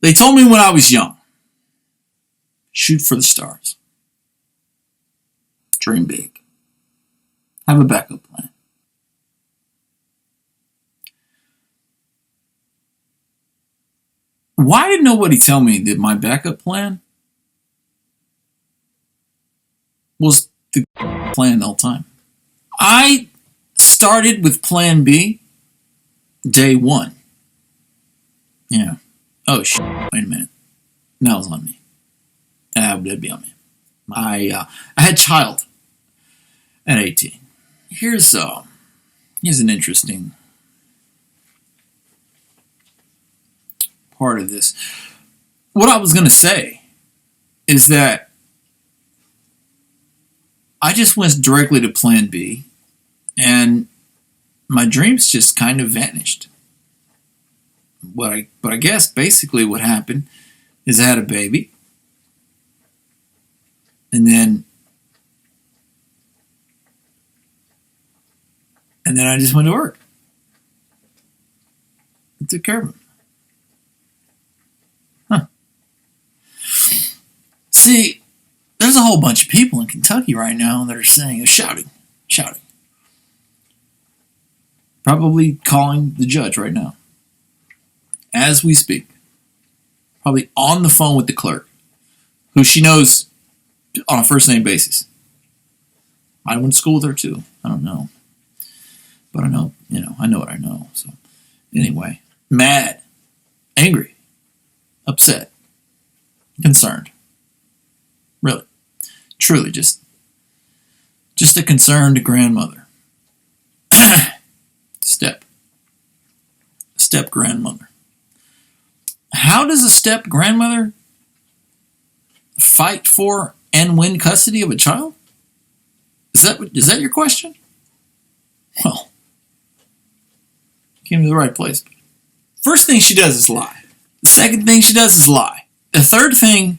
They told me when I was young, shoot for the stars. Dream big. Have a backup plan. Why did nobody tell me that my backup plan was the plan the whole time? I started with plan B day one. Yeah. Oh, shit. Wait a minute. That was on me. That'd be on me. I had child at 18. Here's an interesting part of this. What I was going to say is that I just went directly to plan B, and my dreams just kind of vanished. But I guess basically what happened is I had a baby, and then I just went to work. I took care of him. Huh. See, there's a whole bunch of people in Kentucky right now that are saying, shouting. Probably calling the judge right now. As we speak. Probably on the phone with the clerk, who she knows on a first name basis. I went to school with her too. I don't know. But I know what I know. So anyway, mad, angry, upset, concerned. Really, truly, just a concerned grandmother. Step grandmother. How does a step grandmother fight for and win custody of a child? Is that your question? Well, came to the right place. First thing she does is lie. The second thing she does is lie. The third thing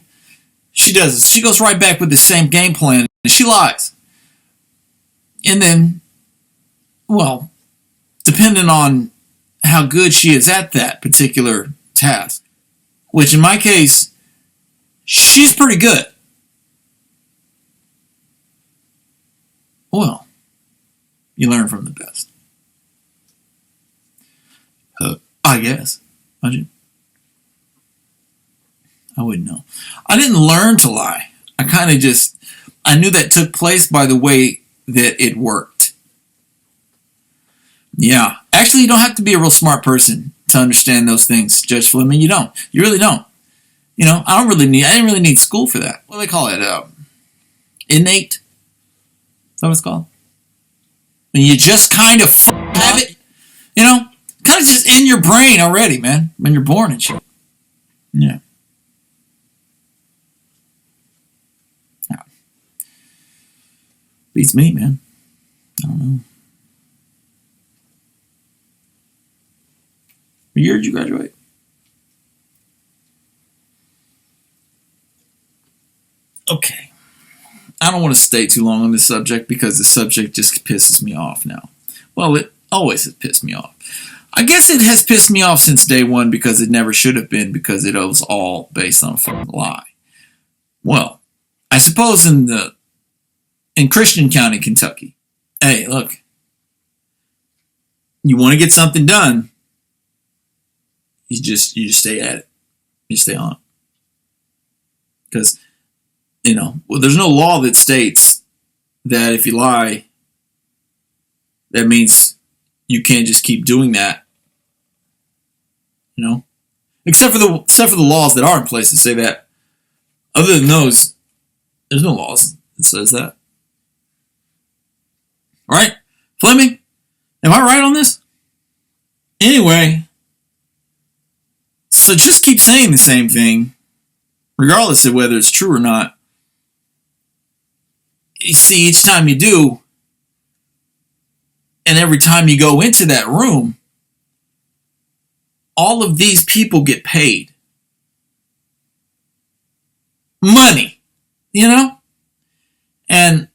she does is she goes right back with the same game plan and she lies. And then, well, depending on how good she is at that particular task, which in my case, she's pretty good. Well, you learn from the best. I guess. I wouldn't know. I didn't learn to lie. I knew that took place by the way that it worked. Yeah. Actually, you don't have to be a real smart person to understand those things, Judge Fleming. You don't. You really don't. I didn't really need school for that. What do they call it? Innate? Is that what it's called? When you just kind of have it, kind of just in your brain already, man, when you're born and shit. Yeah. Beats me, man. I don't know. What year did you graduate? Okay. I don't want to stay too long on this subject because the subject just pisses me off now. Well, it always has pissed me off. I guess it has pissed me off since day one because it never should have been, because it was all based on a fucking lie. Well, I suppose in Christian County, Kentucky, hey, look, you want to get something done, you just stay at it. You stay on. Because, there's no law that states that if you lie, that means you can't just keep doing that. Except for the laws that are in place that say that. Other than those, there's no laws that says that. Right? Fleming? Am I right on this? Anyway, so just keep saying the same thing, regardless of whether it's true or not. You see, each time you do, and every time you go into that room, all of these people get paid. Money, And,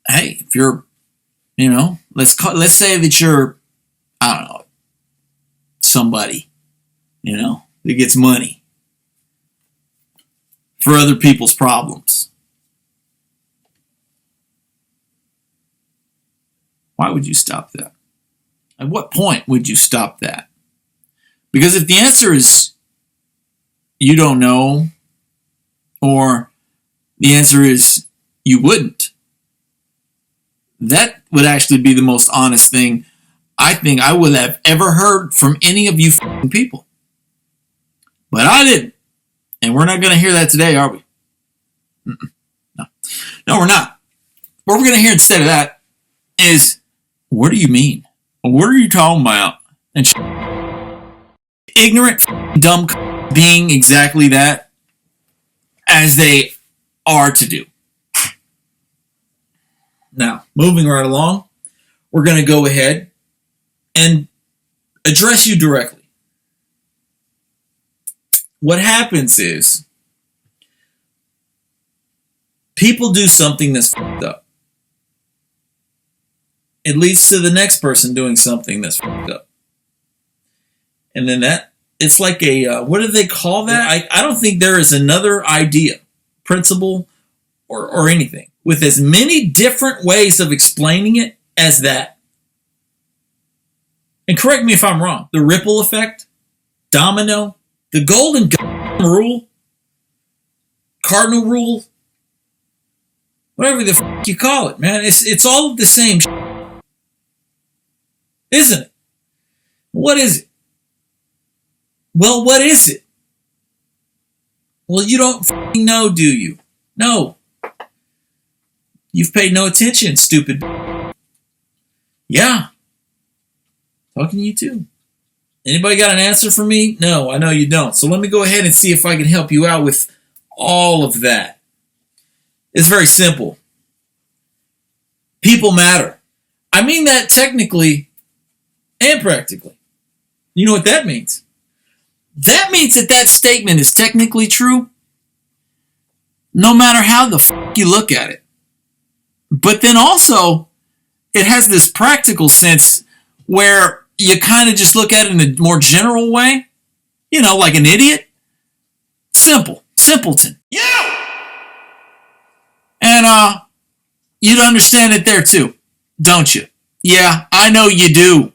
hey, if you're, let's say that you're, I don't know, somebody. that gets money for other people's problems. Why would you stop that? At what point would you stop that? Because if the answer is you don't know, or the answer is you wouldn't, that would actually be the most honest thing I think I would have ever heard from any of you people. But I didn't. And we're not going to hear that today, are we? No. No, we're not. What we're going to hear instead of that is, what do you mean? What are you talking about? And ignorant, dumb being exactly that, as they are to do. Now, moving right along, we're going to go ahead and address you directly. What happens is people do something that's fucked up. It leads to the next person doing something that's fucked up. And then it's like what do they call that? I don't think there is another idea, principle, or anything with as many different ways of explaining it as that. And correct me if I'm wrong. The ripple effect, domino, the golden rule, cardinal rule, whatever the fuck you call it, man. It's all the same shit. Isn't it? What is it? Well, what is it? Well, you don't fucking know, do you? No. You've paid no attention, stupid. Yeah. Talking to you too. Anybody got an answer for me? No, I know you don't. So let me go ahead and see if I can help you out with all of that. It's very simple. People matter. I mean that technically and practically. You know what that means? That means that statement is technically true no matter how the fuck you look at it. But then also, it has this practical sense where you kind of just look at it in a more general way. Like an idiot. Simple. Simpleton. Yeah! And you'd understand it there too, don't you? Yeah, I know you do.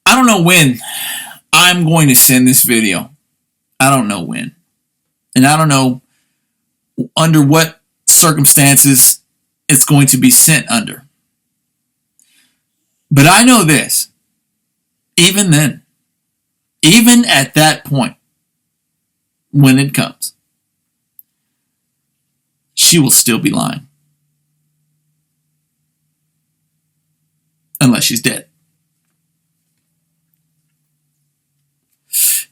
I don't know when I'm going to send this video. I don't know when. And I don't know under what circumstances it's going to be sent under. But I know this. Even then, even at that point, when it comes, she will still be lying. Unless she's dead.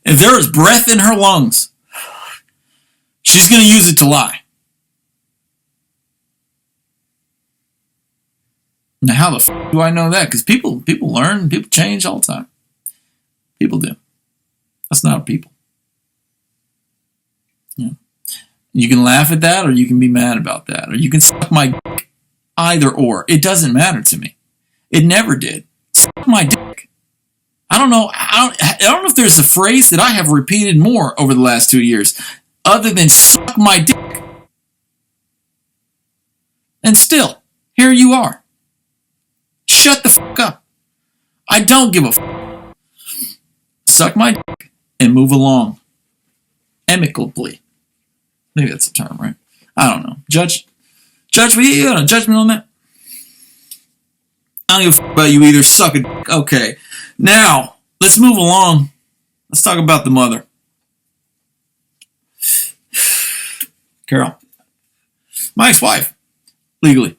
If there is breath in her lungs, she's going to use it to lie. Now, how the f*** do I know that? Because people learn, people change all the time. People do. That's not people. Yeah. You can laugh at that, or you can be mad about that, or you can suck my dick. Either or. It doesn't matter to me. It never did. Suck my dick. I don't know if there's a phrase that I have repeated more over the last 2 years other than suck my dick. And still, here you are. Shut the fuck up. I don't give a fuck. Suck my dick and move along. Amicably. I think that's the term, right? I don't know. Judge me? You got a judgment on that? I don't give a fuck about you either. Suck a dick. Okay. Now, let's move along. Let's talk about the mother. Carol. My ex-wife. Legally.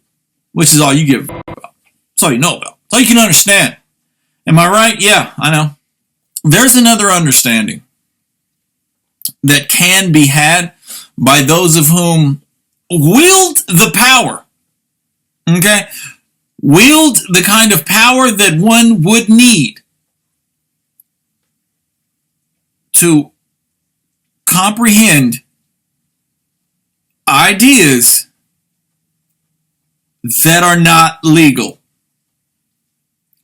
Which is all you give a fuck about. That's all you know about. That's all you can understand. Am I right? Yeah, I know. There's another understanding that can be had by those of whom wield the power. Okay? Wield the kind of power that one would need to comprehend ideas that are not legal.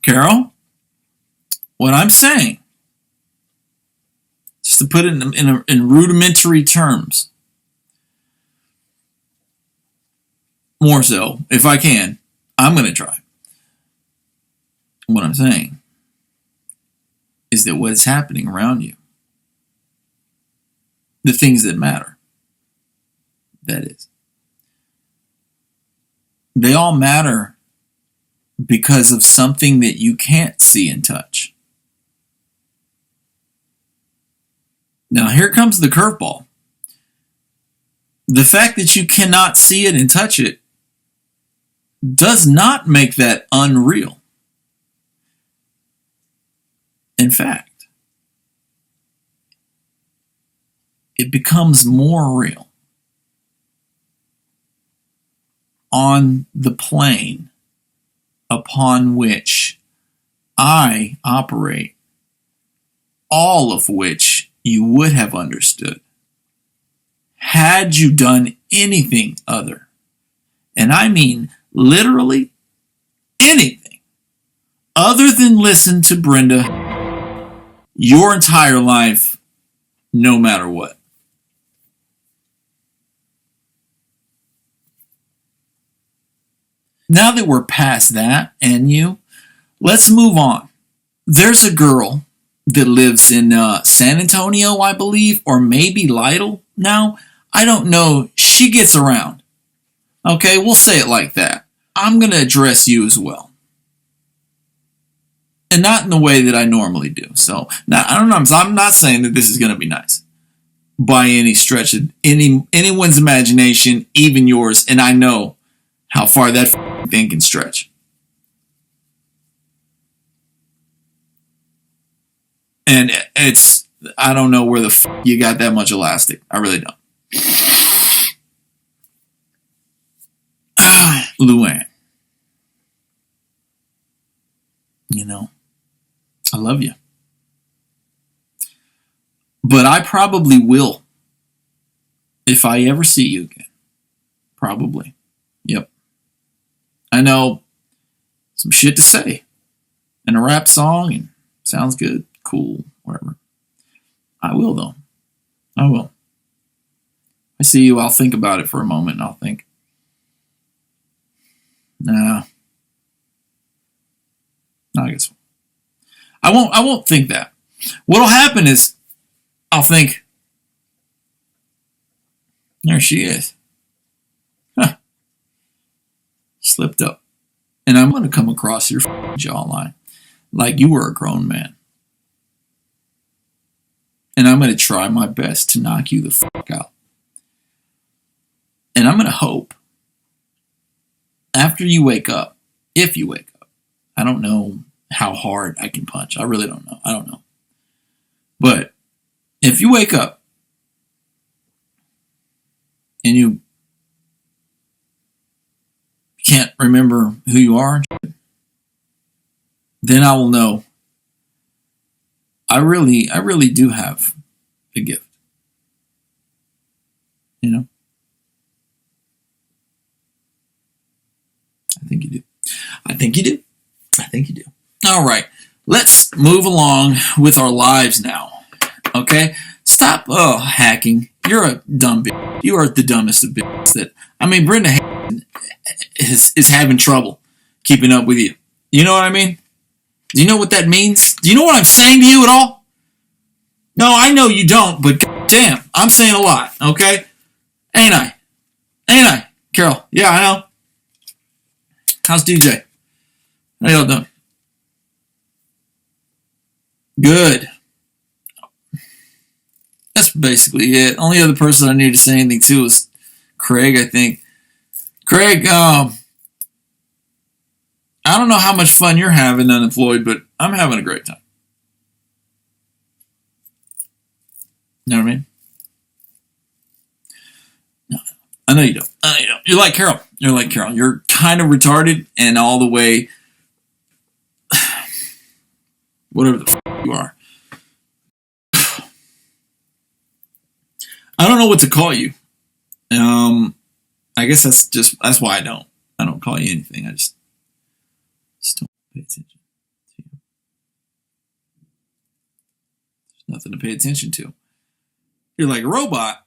Carol, what I'm saying, just to put it in rudimentary terms, more so, if I can, I'm going to try. What I'm saying is that what is happening around you, the things that matter, that is, they all matter because of something that you can't see and touch. Now, here comes the curveball. The fact that you cannot see it and touch it does not make that unreal. In fact, it becomes more real on the plane upon which I operate, all of which you would have understood had you done anything other, and I mean literally anything, other than listen to Brenda your entire life, no matter what. Now that we're past that and you, let's move on. There's a girl that lives in San Antonio, I believe, or maybe Lytle now. I don't know. She gets around. Okay, we'll say it like that. I'm going to address you as well. And not in the way that I normally do. So, now, I don't know. I'm not saying that this is going to be nice by any stretch of anyone's imagination, even yours. And I know how far that thing can stretch. And it's, I don't know where the you got that much elastic. I really don't. Luann. You know, I love you. But I probably will if I ever see you again. Probably. Yep. I know some shit to say in a rap song and sounds good, cool, whatever. I will, though. I will. I see you, I'll think about it for a moment and I'll think, nah. No, I guess I won't think that. What'll happen is I'll think, there she is. Huh. Slipped up. And I'm going to come across your jawline like you were a grown man. And I'm going to try my best to knock you the fuck out. And I'm going to hope after you wake up, if you wake up, I don't know how hard I can punch. I really don't know. I don't know. But if you wake up and you can't remember who you are, then I will know I really do have a gift. You know? I think you do. I think you do. I think you do. All right. Let's move along with our lives now. Okay? Stop hacking. You're a dumb bitch. You are the dumbest of bitches. Brenda is having trouble keeping up with you. You know what I mean? Do you know what that means? Do you know what I'm saying to you at all? No, I know you don't, but damn, I'm saying a lot, okay? Ain't I? Ain't I? Carol, yeah, I know. How's DJ? How y'all doing? Good. That's basically it. Only other person I need to say anything to is Craig, I think. Craig, I don't know how much fun you're having unemployed, but I'm having a great time. You know what I mean? No, I know you don't. I know you don't. You're like Carol. You're like Carol. You're kind of retarded and all the way, whatever the fuck you are. I don't know what to call you. I guess that's why I don't call you anything. I just don't pay attention. something to pay attention to. You're like a robot,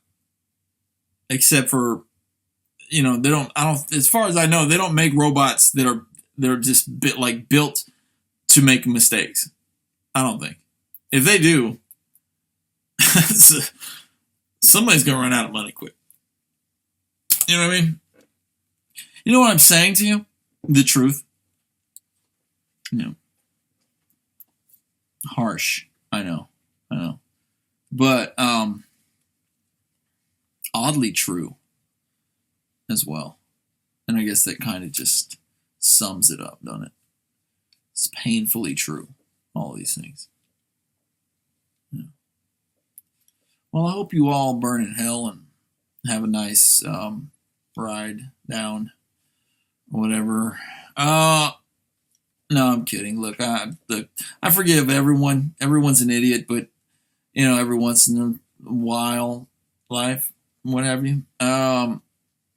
except for, they don't. I don't. As far as I know, they don't make robots that are just built to make mistakes. I don't think. If they do, somebody's gonna run out of money quick. You know what I mean? You know what I'm saying to you? The truth. Harsh. I know. But oddly true as well. And I guess that kind of just sums it up, doesn't it? It's painfully true, all these things. Yeah. Well, I hope you all burn in hell and have a nice ride down, whatever. No, I'm kidding. Look, I forgive everyone. Everyone's an idiot, but every once in a while, life, what have you. I'm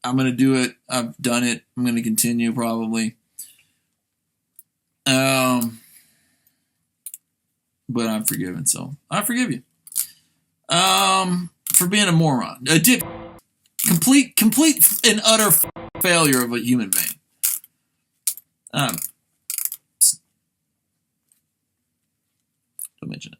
gonna do it. I've done it. I'm gonna continue probably. But I'm forgiven, so I forgive you. For being a moron, a complete and utter failure of a human being. Don't mention it.